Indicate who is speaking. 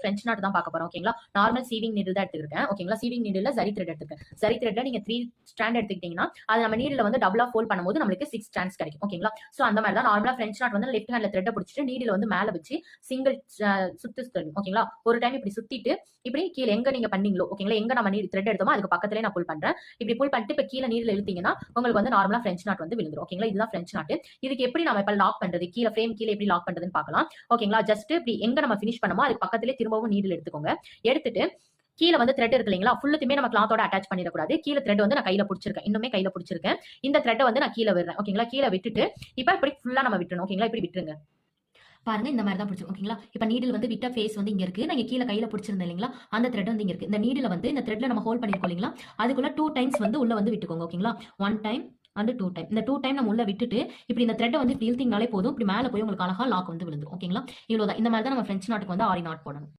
Speaker 1: French not தான் பார்க்க போறோம். ஓகேங்களா? நார்மல் சீவிங் நீடில் தான் எடுத்துருக்கேன். ஓகேங்களா? சீவிங் நீடில்ல ஜரி த்ரெட் எடுத்துருக்கேன். ஜரி த்ரெட்ல நீங்க 3 ஸ்ட்ராண்ட் எடுத்துக்கிட்டீங்கன்னா அது நம்ம நீடில் வந்து டபுளா ஃபோல்ட் பண்ணும்போது நமக்கு 6 ஸ்ட்ராண்ட்ஸ் கிடைக்கும். ஓகேங்களா? சோ அந்த மாதிரி தான் நார்மலா ஃப்ரெஞ்ச் நாட் வந்து லெஃப்ட் ஹேண்ட்ல த்ரெட்டை பிடிச்சிட்டு நீடில் வந்து மேல வச்சு சிங்கிள் சுத்து. ஓகேங்களா? ஒரு டைம் இப்படி சுத்திட்டு இப்படி கீழே எங்க நீங்க பண்ணீங்களோ ஓகேங்களா, எங்க நம்ம நீடி த்ரெட் எடுத்தோமோ அதுக்கு பக்கத்துலயே நான் புல் பண்றேன். இப்படி புல் பண்ணிட்டு இப்ப கீழே நீடில் இழுத்தீங்கன்னா உங்களுக்கு வந்து நார்மலா ஃப்ரெஞ்ச் நாட் வந்து விழுந்துரும். ஓகேங்களா? இதுதான் ஃப்ரெஞ்ச் நாட். இதுக்கு எப்படி நம்ம இப்ப லாக் பண்றது, கீழே ஃப்ரேம் கீழே எப்படி லாக் பண்றதுன்னு பார்க்கலாம். ஓகேங்களா? ஜஸ்ட் இப்படி எங்க நம்ம ஃபினிஷ் பண்ணமோ அதுக்கு பக்கத்துலயே திரும்பவும் நீடில் எடுத்துக்கோங்க. எடுத்துட்டு கீழே வந்து த்ரெட் இருக்கு இல்லைங்களா, ஃபுல்லுமே நம்ம கிளாத்தோட அட்டாச் பண்ணிடக்கூடாது. கீழே த்ரெட் வந்து நான் கையில பிடிச்சிருக்கேன், இன்னுமே கையில பிடிச்சிருக்கேன். இந்த த்ரெட்டை வந்து நான் கீழே விடுறேன். ஓகேங்களா? கீழே விட்டுட்டு இப்ப இப்படி ஃபுல்லா நம்ம விட்டுறணும். ஓகேங்களா? இப்படி விட்டுருங்க. பாருங்க இந்த மாதிரி தான் பிடிச்சிருக்கும். ஓகேங்களா? இப்ப நீடில் வந்து விட்ட ஃபேஸ் வந்து இங்க இருக்கு. நாங்க கீழே கையில பிடிச்சிருந்தேன் இல்லைங்களா, அந்த த்ரெட் வந்து இங்க இருக்கு. இந்த நீடில வந்து இந்த த்ரெட்ல நம்ம ஹோல்ட் பண்ணிருக்கோம் இல்லைங்களா, அதுக்குள்ள 2 டைம்ஸ் வந்து உள்ள வந்து விட்டுக்கோங்க. ஓகேங்களா? 1 டைம் அண்ட் 2 டைம். இந்த 2 டைம் நம்ம உள்ள விட்டுட்டு இப்படி இந்த த்ரெட்டை வந்து இழுத்தீங்கனாலே போதும். இப்படி மேல போய் உங்களுக்கு அழகா லாக் வந்து விழுந்துரும். ஓகேங்களா? இவ்வளவுதான். இந்த மாதிரி தான் நம்ம ஃப்ரெஞ்ச் நாட்டுக்கு வந்து ஆரி நாட் போடணும்.